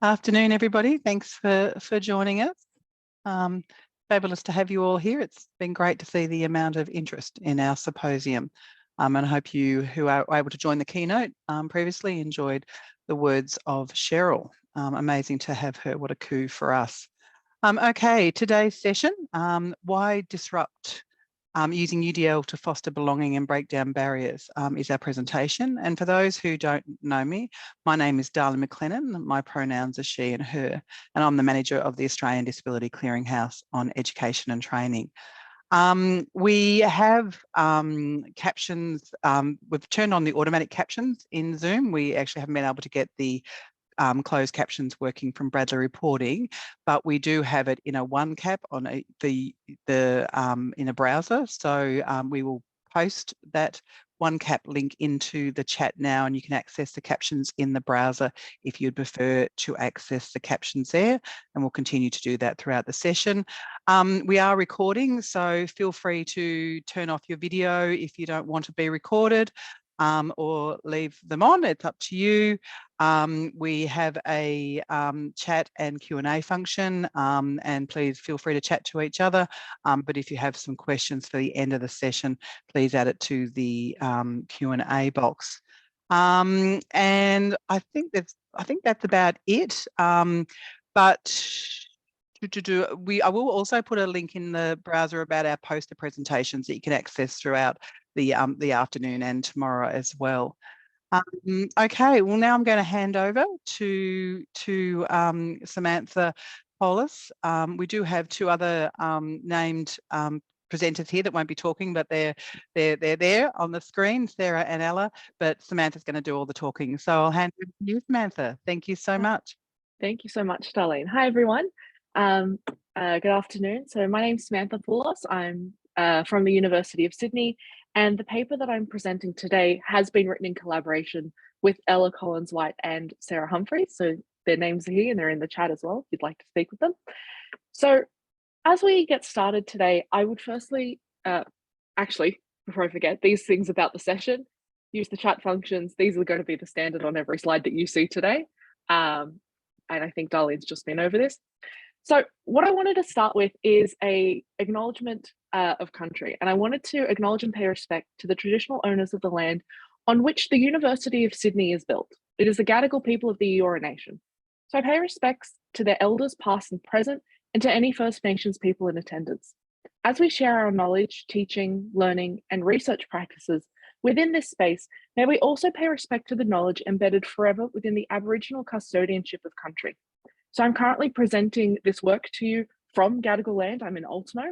Afternoon, everybody. Thanks for joining us. Fabulous to have you all here. It's been great to see the amount of interest in our symposium. And I hope you who are able to join the keynote previously enjoyed the words of Cheryl. Amazing to have her. What a coup for us. Okay, today's session, why disrupt using UDL to foster belonging and break down barriers is our presentation. And for those who don't know me, my name is Darla McLennan. My pronouns are she and her, and I'm the manager of the Australian Disability Clearinghouse on education and training. We have captions, we've turned on the automatic captions in Zoom. We actually haven't been able to get the closed captions working from Bradley Reporting, but we do have it in a one cap on in a browser. So we will post that one cap link into the chat now, and you can access the captions in the browser if you'd prefer to access the captions there, and we'll continue to do that throughout the session. We are recording, so feel free to turn off your video if you don't want to be recorded. Or leave them on, it's up to you. We have a chat and Q&A function, and please feel free to chat to each other. But if you have some questions for the end of the session, please add it to the Q&A box. And I think that's about it. But I will also put a link in the browser about our poster presentations that you can access throughout the afternoon and tomorrow as well. Okay, well now I'm going to hand over to Samantha Paulus. We do have two other named presenters here that won't be talking, but they're there on the screen, Sarah and Ella, but Samantha's going to do all the talking. So I'll hand over to you, Samantha. Thank you so much. Thank you so much, Darlene. Hi, everyone. Good afternoon. So my name's Samantha Paulus. I'm from the University of Sydney, and the paper that I'm presenting today has been written in collaboration with Ella Collins-White and Sarah Humphries. So their names are here and they're in the chat as well if you'd like to speak with them. So as we get started today, I would firstly, actually, before I forget, these things about the session, use the chat functions. These are going to be the standard on every slide that you see today. And I think Darlene's just been over this. So what I wanted to start with is a acknowledgement of country, and I wanted to acknowledge and pay respect to the traditional owners of the land on which the University of Sydney is built. It is the Gadigal people of the Eora Nation. So I pay respects to their elders past and present, and to any First Nations people in attendance. As we share our knowledge, teaching, learning, and research practices within this space, may we also pay respect to the knowledge embedded forever within the Aboriginal custodianship of country. So I'm currently presenting this work to you from Gadigal land. I'm in Ultimo,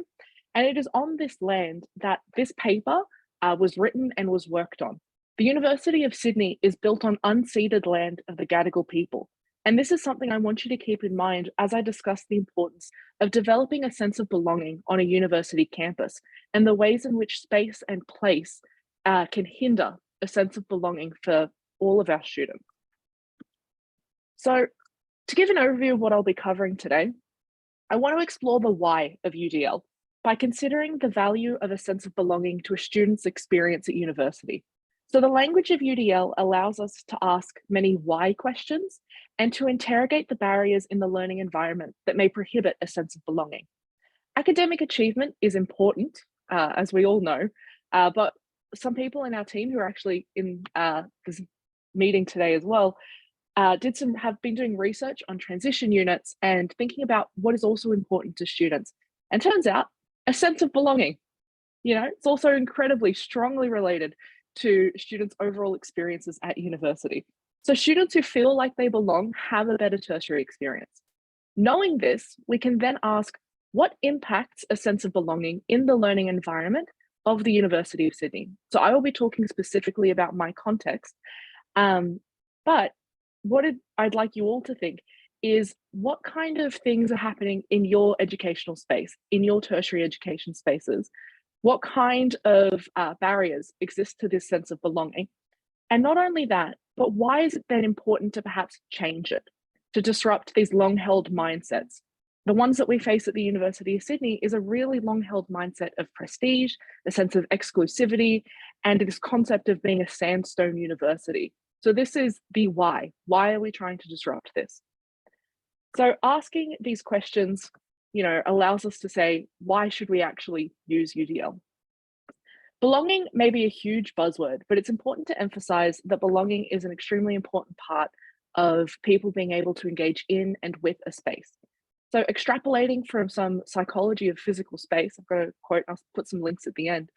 and it is on this land that this paper was written and was worked on. The University of Sydney is built on unceded land of the Gadigal people. And this is something I want you to keep in mind as I discuss the importance of developing a sense of belonging on a university campus and the ways in which space and place can hinder a sense of belonging for all of our students. So to give an overview of what I'll be covering today, I want to explore the why of UDL by considering the value of a sense of belonging to a student's experience at university. So the language of UDL allows us to ask many why questions and to interrogate the barriers in the learning environment that may prohibit a sense of belonging. Academic achievement is important, as we all know, but some people in our team who are actually in this meeting today as well have been doing research on transition units and thinking about what is also important to students. And turns out a sense of belonging, it's also incredibly strongly related to students' overall experiences at university. So students who feel like they belong have a better tertiary experience. Knowing this, we can then ask what impacts a sense of belonging in the learning environment of the University of Sydney. So I will be talking specifically about my context, but what I'd like you all to think is what kind of things are happening in your educational space, in your tertiary education spaces. What kind of barriers exist to this sense of belonging? And not only that, but why is it then important to perhaps change it, to disrupt these long-held mindsets? The ones that we face at the University of Sydney is a really long-held mindset of prestige, a sense of exclusivity, and this concept of being a sandstone university. So this is the why. Why are we trying to disrupt this? So asking these questions, allows us to say, why should we actually use UDL? Belonging may be a huge buzzword, but it's important to emphasize that belonging is an extremely important part of people being able to engage in and with a space. So extrapolating from some psychology of physical space, I've got a quote, I'll put some links at the end.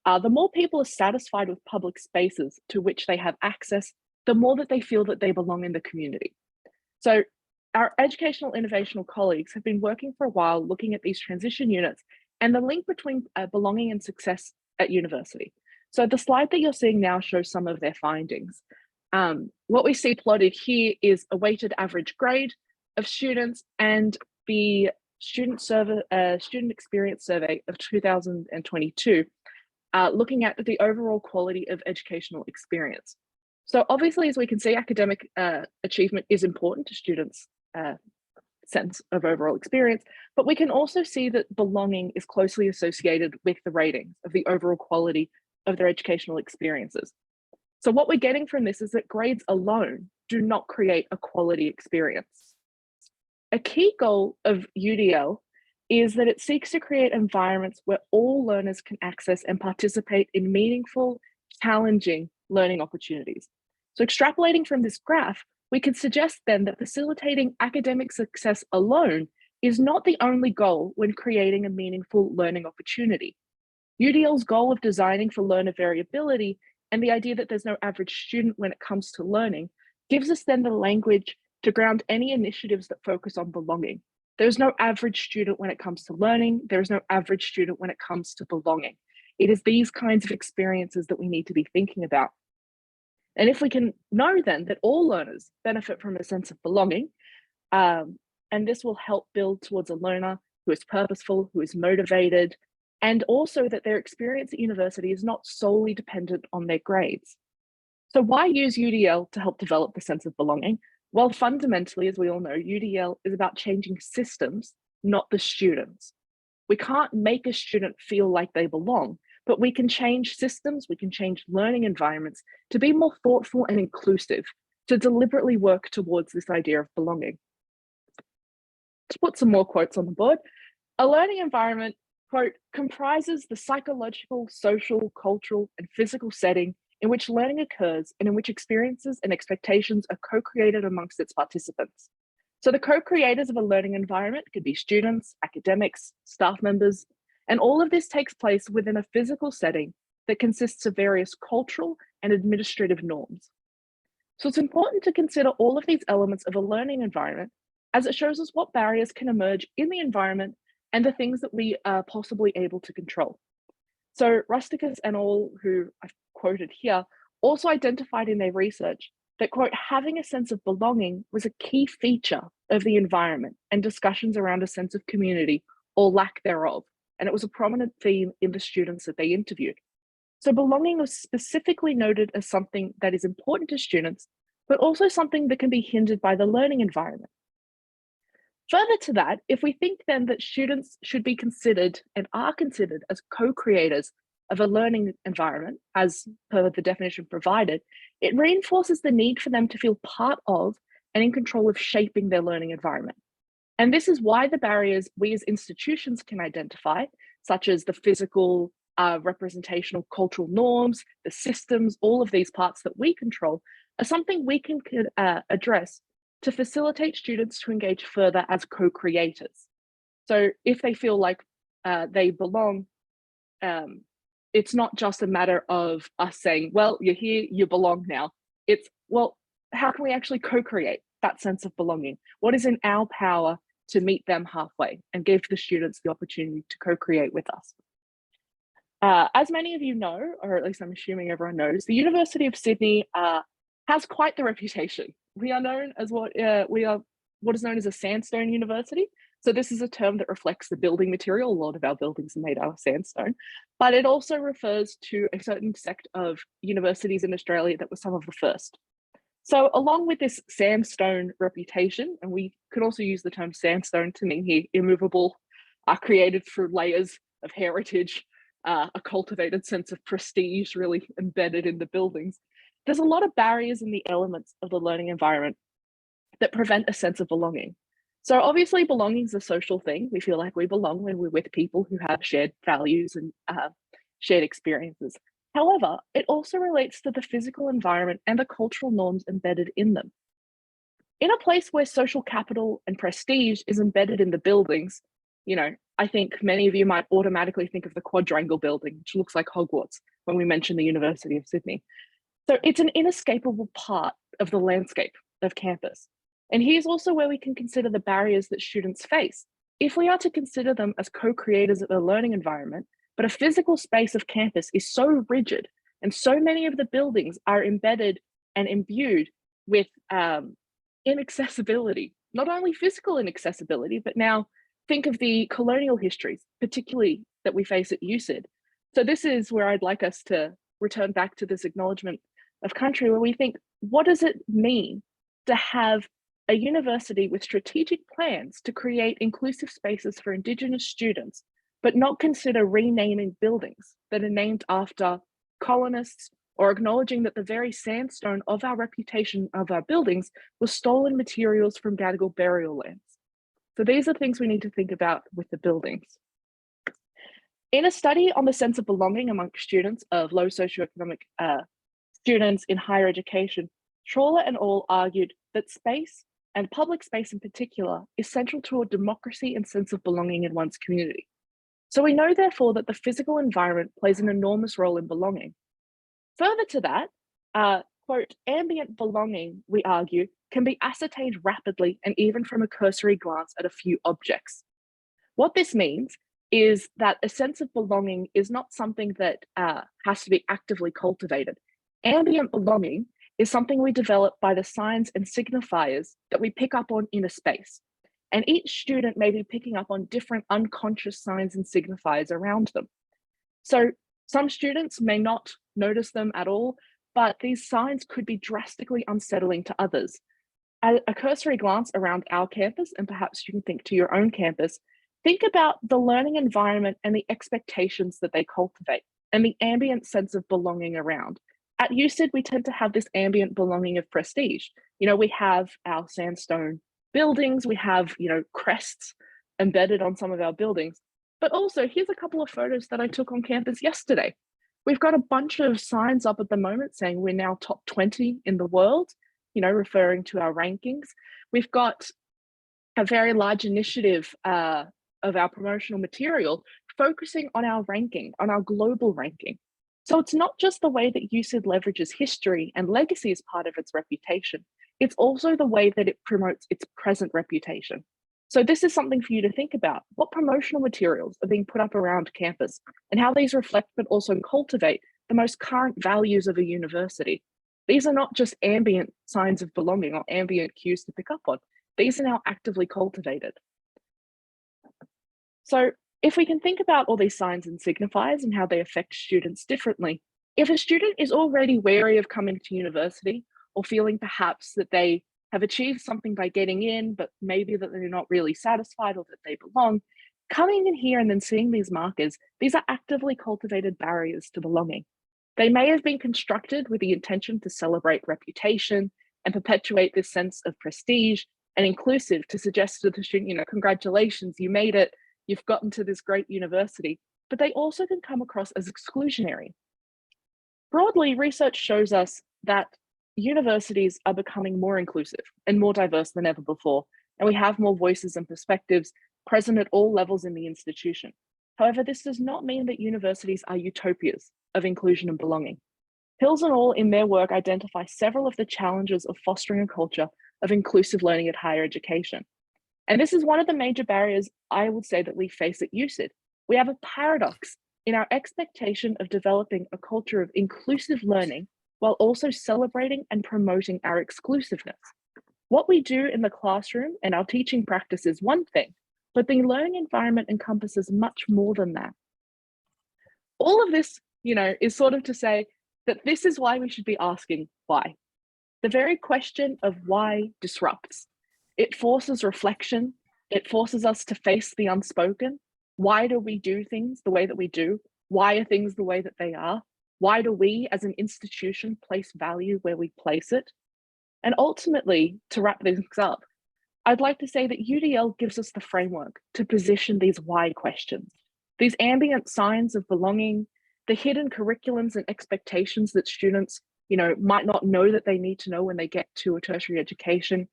The more people are satisfied with public spaces to which they have access, the more that they feel that they belong in the community. So our educational innovational colleagues have been working for a while looking at these transition units and the link between belonging and success at university. So the slide that you're seeing now shows some of their findings. What we see plotted here is a weighted average grade of students and the student experience survey of 2022, looking at the overall quality of educational experience. So obviously, as we can see, academic achievement is important to students' sense of overall experience, but we can also see that belonging is closely associated with the ratings of the overall quality of their educational experiences. So what we're getting from this is that grades alone do not create a quality experience. A key goal of UDL is that it seeks to create environments where all learners can access and participate in meaningful, challenging learning opportunities. So extrapolating from this graph, we can suggest then that facilitating academic success alone is not the only goal when creating a meaningful learning opportunity. UDL's goal of designing for learner variability and the idea that there's no average student when it comes to learning gives us then the language to ground any initiatives that focus on belonging. There's no average student when it comes to learning. There's no average student when it comes to belonging. It is these kinds of experiences that we need to be thinking about. And if we can know then that all learners benefit from a sense of belonging, and this will help build towards a learner who is purposeful, who is motivated, and also that their experience at university is not solely dependent on their grades. So why use UDL to help develop the sense of belonging? Well, fundamentally, as we all know, UDL is about changing systems, not the students. We can't make a student feel like they belong, but we can change systems, we can change learning environments to be more thoughtful and inclusive, to deliberately work towards this idea of belonging. To put some more quotes on the board, a learning environment, quote, comprises the psychological, social, cultural, and physical setting in which learning occurs and in which experiences and expectations are co-created amongst its participants. So the co-creators of a learning environment could be students, academics, staff members, and all of this takes place within a physical setting that consists of various cultural and administrative norms. So it's important to consider all of these elements of a learning environment as it shows us what barriers can emerge in the environment and the things that we are possibly able to control. So Rusticus and all who I've quoted here also identified in their research that, quote, having a sense of belonging was a key feature of the environment and discussions around a sense of community or lack thereof. And it was a prominent theme in the students that they interviewed. So belonging was specifically noted as something that is important to students, but also something that can be hindered by the learning environment. Further to that, if we think then that students should be considered and are considered as co-creators of a learning environment, as per the definition provided, it reinforces the need for them to feel part of and in control of shaping their learning environment. And this is why the barriers we as institutions can identify, such as the physical, representational cultural norms, the systems, all of these parts that we control, are something we can address to facilitate students to engage further as co-creators. So if they feel like they belong, it's not just a matter of us saying, well, you're here, you belong now. It's, well, how can we actually co-create that sense of belonging? What is in our power to meet them halfway and give the students the opportunity to co-create with us? As many of you know, or at least I'm assuming everyone knows, the University of Sydney has quite the reputation. We are known as what is known as a sandstone university. So this is a term that reflects the building material. A lot of our buildings are made out of sandstone, but it also refers to a certain sect of universities in Australia that were some of the first. So along with this sandstone reputation, and we could also use the term sandstone to mean here immovable, created through layers of heritage, a cultivated sense of prestige really embedded in the buildings. There's a lot of barriers in the elements of the learning environment that prevent a sense of belonging. So obviously belonging is a social thing. We feel like we belong when we're with people who have shared values and shared experiences. However, it also relates to the physical environment and the cultural norms embedded in them. In a place where social capital and prestige is embedded in the buildings, I think many of you might automatically think of the quadrangle building, which looks like Hogwarts when we mention the University of Sydney. So it's an inescapable part of the landscape of campus. And here's also where we can consider the barriers that students face. If we are to consider them as co-creators of a learning environment, but a physical space of campus is so rigid, and so many of the buildings are embedded and imbued with inaccessibility, not only physical inaccessibility, but now think of the colonial histories, particularly that we face at USyd. So this is where I'd like us to return back to this acknowledgement of country, where we think, what does it mean to have a university with strategic plans to create inclusive spaces for Indigenous students, but not consider renaming buildings that are named after colonists, or acknowledging that the very sandstone of our reputation of our buildings was stolen materials from Gadigal burial lands? So these are things we need to think about with the buildings. In a study on the sense of belonging amongst students of low socioeconomic students in higher education, Trawler and al. Argued that space, and public space in particular, is central to a democracy and sense of belonging in one's community. So we know, therefore, that the physical environment plays an enormous role in belonging. Further to that, quote, ambient belonging, we argue, can be ascertained rapidly and even from a cursory glance at a few objects. What this means is that a sense of belonging is not something that has to be actively cultivated. Ambient belonging is something we develop by the signs and signifiers that we pick up on in a space. And each student may be picking up on different unconscious signs and signifiers around them. So some students may not notice them at all, but these signs could be drastically unsettling to others. At a cursory glance around our campus, and perhaps you can think to your own campus, think about the learning environment and the expectations that they cultivate and the ambient sense of belonging around. At USyd, we tend to have this ambient belonging of prestige. We have our sandstone buildings, we have, crests embedded on some of our buildings. But also, here's a couple of photos that I took on campus yesterday. We've got a bunch of signs up at the moment saying we're now top 20 in the world, referring to our rankings. We've got a very large initiative of our promotional material focusing on our ranking, on our global ranking. So it's not just the way that USyd leverages history and legacy as part of its reputation, it's also the way that it promotes its present reputation. So this is something for you to think about. What promotional materials are being put up around campus and how these reflect but also cultivate the most current values of a university? These are not just ambient signs of belonging or ambient cues to pick up on. These are now actively cultivated. So if we can think about all these signs and signifiers and how they affect students differently, if a student is already wary of coming to university or feeling perhaps that they have achieved something by getting in, but maybe that they're not really satisfied or that they belong, coming in here and then seeing these markers, these are actively cultivated barriers to belonging. They may have been constructed with the intention to celebrate reputation and perpetuate this sense of prestige and inclusive to suggest to the student, congratulations, you made it, you've gotten to this great university, but they also can come across as exclusionary. Broadly, research shows us that universities are becoming more inclusive and more diverse than ever before, and we have more voices and perspectives present at all levels in the institution. However, this does not mean that universities are utopias of inclusion and belonging. Hills and al. In their work identify several of the challenges of fostering a culture of inclusive learning at higher education. And this is one of the major barriers I would say that we face at USyd. We have a paradox in our expectation of developing a culture of inclusive learning while also celebrating and promoting our exclusiveness. What we do in the classroom and our teaching practice is one thing, but the learning environment encompasses much more than that. All of this, is sort of to say that this is why we should be asking why. The very question of why disrupts. It forces reflection. It forces us to face the unspoken. Why do we do things the way that we do? Why are things the way that they are? Why do we as an institution place value where we place it? And ultimately, to wrap things up, I'd like to say that UDL gives us the framework to position these why questions, these ambient signs of belonging, the hidden curriculums and expectations that students, might not know that they need to know when they get to a tertiary education,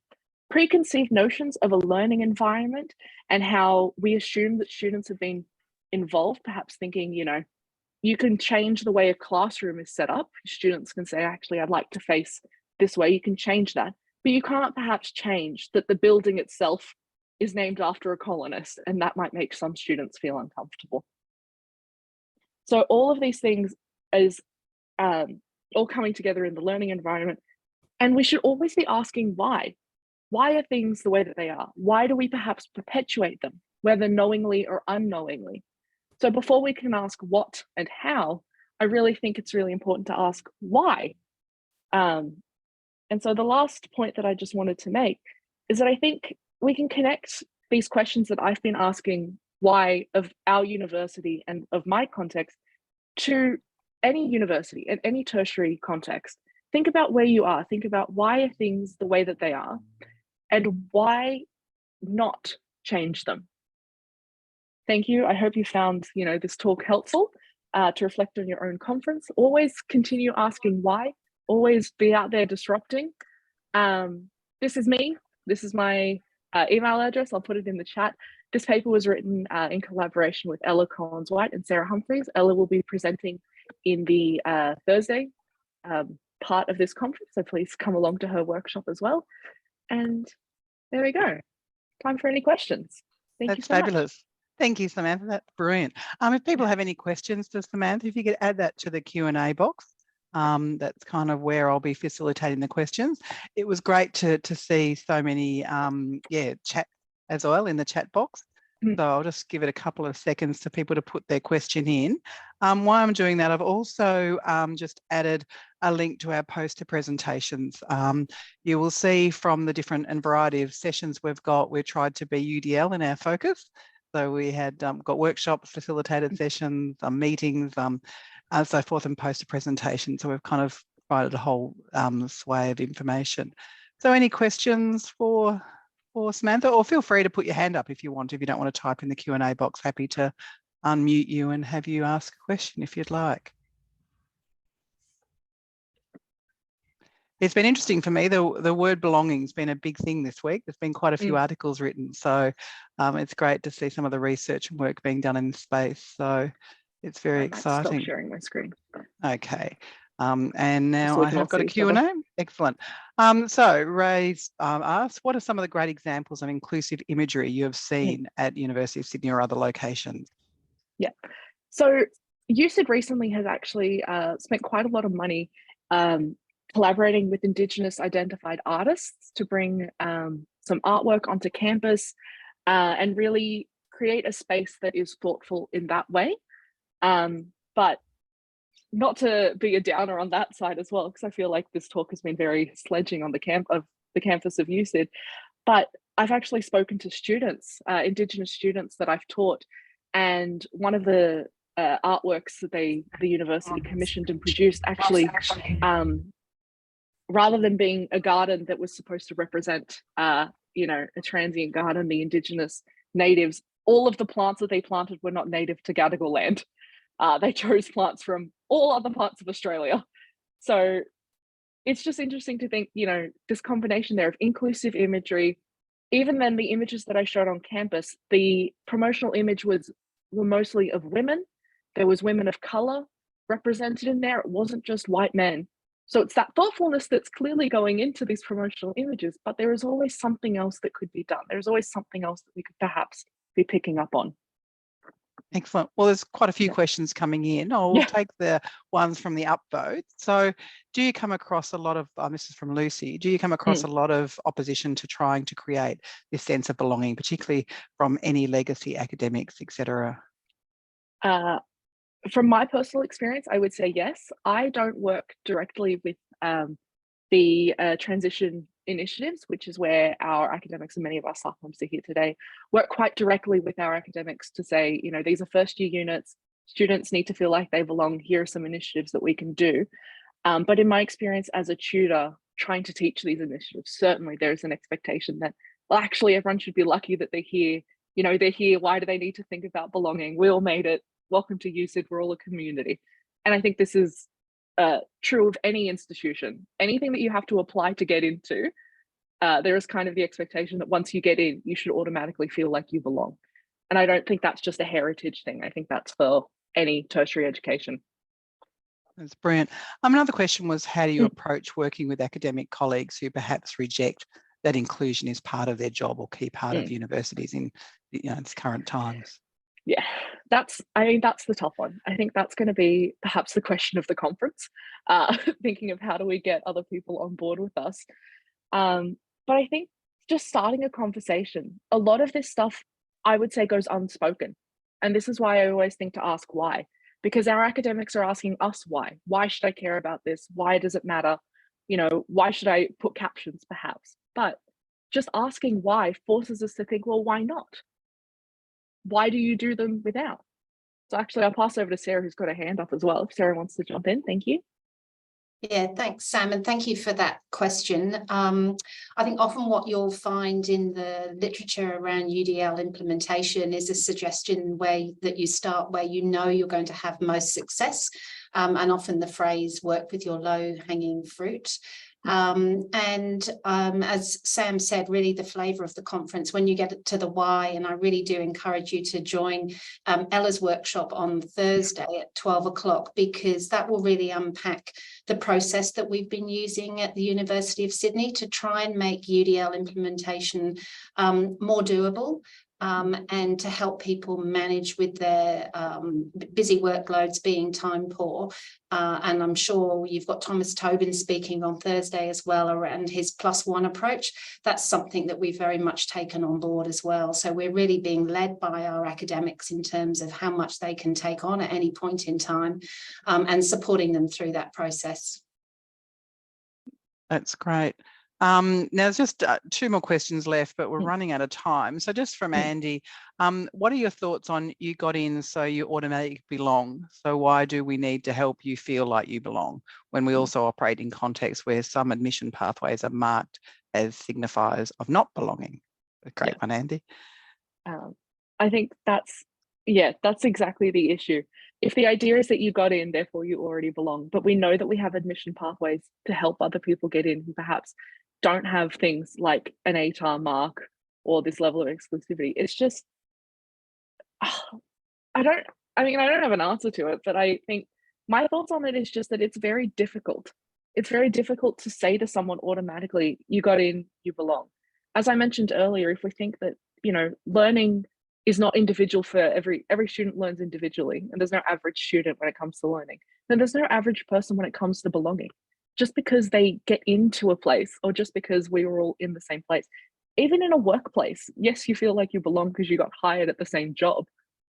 preconceived notions of a learning environment and how we assume that students have been involved, perhaps thinking, you can change the way a classroom is set up. Students can say, actually, I'd like to face this way. You can change that. But you can't perhaps change that the building itself is named after a colonist, and that might make some students feel uncomfortable. So all of these things is all coming together in the learning environment. And we should always be asking why. Why are things the way that they are? Why do we perhaps perpetuate them, whether knowingly or unknowingly? So before we can ask what and how, I really think it's really important to ask why. And so the last point that I just wanted to make is that I think we can connect these questions that I've been asking why of our university and of my context to any university and any tertiary context. Think about where you are, think about why are things the way that they are and why not change them. Thank you. I hope you found, this talk helpful to reflect on your own conference. Always continue asking why, always be out there disrupting. This is me. This is my email address. I'll put it in the chat. This paper was written in collaboration with Ella Collins-White and Sarah Humphries. Ella will be presenting in the Thursday part of this conference, so please come along to her workshop as well. And there we go. Time for any questions. Thank you That's so much. fabulous. Thank you, Samantha. That's brilliant. If people have any questions to Samantha, if you could add that to the Q&A box, that's kind of where I'll be facilitating the questions. It was great to see so many, chat as well in the chat box. So I'll just give it a couple of seconds to people to put their question in. While I'm doing that, I've also just added a link to our poster presentations. You will see from the different and variety of sessions we've tried to be UDL in our focus. So we had got workshops, facilitated sessions, meetings, so forth, and poster presentations. So we've kind of provided a whole sway of information. So any questions for Samantha, or feel free to put your hand up if you want. If you don't want to type in the Q&A box, happy to unmute you and have you ask a question if you'd like. It's been interesting for me. The word belonging has been a big thing this week. There's been quite a few articles written. So it's great to see some of the research and work being done in the space. So it's very exciting. Stop sharing my screen. Okay. And now I have got a Q&A. Excellent. So Ray's asked, what are some of the great examples of inclusive imagery you have seen at University of Sydney or other locations? Yeah. So USyd recently has actually spent quite a lot of money collaborating with Indigenous identified artists to bring some artwork onto campus and really create a space that is thoughtful in that way. But not to be a downer on that side as well, because I feel like this talk has been very sledging on the campus of USyd. But I've actually spoken to students, Indigenous students that I've taught, and one of the artworks that the university commissioned and produced actually, rather than being a garden that was supposed to represent, a transient garden, the Indigenous natives, all of the plants that they planted were not native to Gadigal land. They chose plants from all other parts of Australia. So it's just interesting to think, this combination there of inclusive imagery. Even then, the images that I showed on campus, the promotional image were mostly of women. There was women of color represented in there. It wasn't just white men. So it's that thoughtfulness that's clearly going into these promotional images, but there is always something else that could be done. There's always something else that we could perhaps be picking up on. Excellent. Well, there's quite a few questions coming in. I'll take the ones from the upvote. So do you come across a lot of, this is from Lucy, do you come across a lot of opposition to trying to create this sense of belonging, particularly from any legacy academics, etc.? From my personal experience, I would say yes. I don't work directly with the transition initiatives, which is where our academics and many of our staff members are here today, work quite directly with our academics to say, these are first year units, students need to feel like they belong, here are some initiatives that we can do. But in my experience as a tutor trying to teach these initiatives, certainly there is an expectation that well, actually everyone should be lucky that they're here. You know, they're here. Why do they need to think about belonging? We all made it. Welcome to USyd. We're all a community. And I think this is true of any institution. Anything that you have to apply to get into, there is kind of the expectation that once you get in, you should automatically feel like you belong. And I don't think that's just a heritage thing. I think that's for any tertiary education. That's brilliant. Another question was, how do you approach working with academic colleagues who perhaps reject that inclusion is part of their job or key part of universities in its current times? Yeah, I mean, that's the tough one. I think that's going to be perhaps the question of the conference, thinking of how do we get other people on board with us. But I think just starting a conversation, a lot of this stuff, I would say, goes unspoken. And this is why I always think to ask why, because our academics are asking us why. Why should I care about this? Why does it matter? You know, why should I put captions perhaps? But just asking why forces us to think, well, why not? Why do you do them without? So actually, I'll pass over to Sarah, who's got a hand up as well. If Sarah wants to jump in, thank you. Yeah, thanks, Sam, and thank you for that question. I think often what you'll find in the literature around UDL implementation is a suggestion that you start where you know you're going to have most success, and often the phrase "work with your low-hanging fruit." As Sam said, really the flavour of the conference, when you get to the why, and I really do encourage you to join Ella's workshop on Thursday at 12 o'clock, because that will really unpack the process that we've been using at the University of Sydney to try and make UDL implementation more doable. And to help people manage with their busy workloads, being time poor. And I'm sure you've got Thomas Tobin speaking on Thursday as well around his +1 approach. That's something that we've very much taken on board as well. So we're really being led by our academics in terms of how much they can take on at any point in time, and supporting them through that process. That's great. Now there's just 2 more questions left, but we're running out of time. So just from Andy, what are your thoughts on you got in so you automatically belong? So why do we need to help you feel like you belong when we also operate in contexts where some admission pathways are marked as signifiers of not belonging? A great one, Andy. I think that's exactly the issue. If the idea is that you got in, therefore you already belong, but we know that we have admission pathways to help other people get in who perhaps don't have things like an ATAR mark or this level of exclusivity. It's just, I don't have an answer to it, but I think my thoughts on it is just that it's very difficult. It's very difficult to say to someone automatically, you got in, you belong. As I mentioned earlier, if we think that, learning is not individual for every student learns individually, and there's no average student when it comes to learning, then there's no average person when it comes to belonging. Just because they get into a place, or just because we were all in the same place, even in a workplace, yes, you feel like you belong because you got hired at the same job,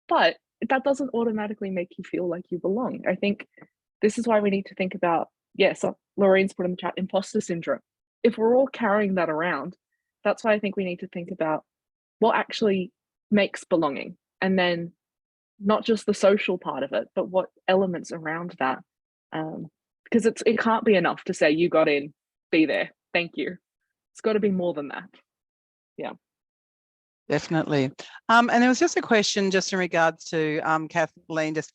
but that doesn't automatically make you feel like you belong. I think this is why we need to think about, so Lorraine's put in the chat, imposter syndrome. If we're all carrying that around, that's why I think we need to think about what actually makes belonging, and then not just the social part of it, but what elements around that. Because it can't be enough to say you got in, be there, thank you. It's got to be more than that. Yeah. Definitely. And there was just a question just in regards to Kathleen, just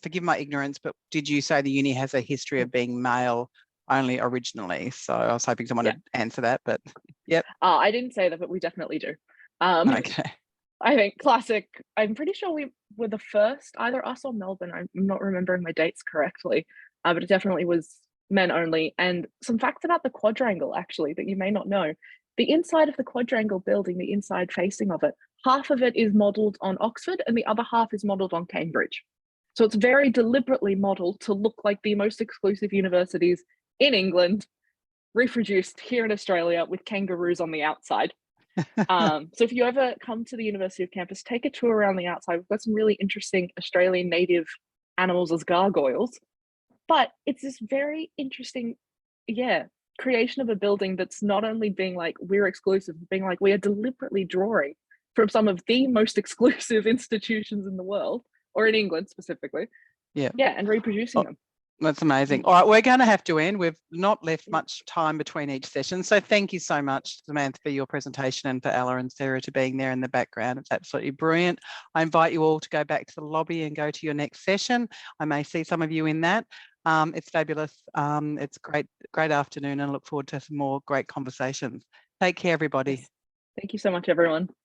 forgive my ignorance, but did you say the uni has a history of being male only originally? So I was hoping someone would answer that, but yep. I didn't say that, but we definitely do. Okay. I think classic, I'm pretty sure we were the first, either us or Melbourne, I'm not remembering my dates correctly, but it definitely was men only. And some facts about the quadrangle, actually, that you may not know. The inside of the quadrangle building, the inside facing of it, half of it is modelled on Oxford and the other half is modelled on Cambridge. So it's very deliberately modelled to look like the most exclusive universities in England, reproduced here in Australia with kangaroos on the outside. So if you ever come to the University of campus, take a tour around the outside. We've got some really interesting Australian native animals as gargoyles, but it's this very interesting, creation of a building that's not only being like, we're exclusive, being like, we are deliberately drawing from some of the most exclusive institutions in the world, or in England specifically. And reproducing them. That's amazing. All right, we're going to have to end. We've not left much time between each session. So thank you so much, Samantha, for your presentation, and for Ella and Sarah to being there in the background. It's absolutely brilliant. I invite you all to go back to the lobby and go to your next session. I may see some of you in that. It's fabulous. It's great afternoon, and I look forward to some more great conversations. Take care, everybody. Thank you so much, everyone.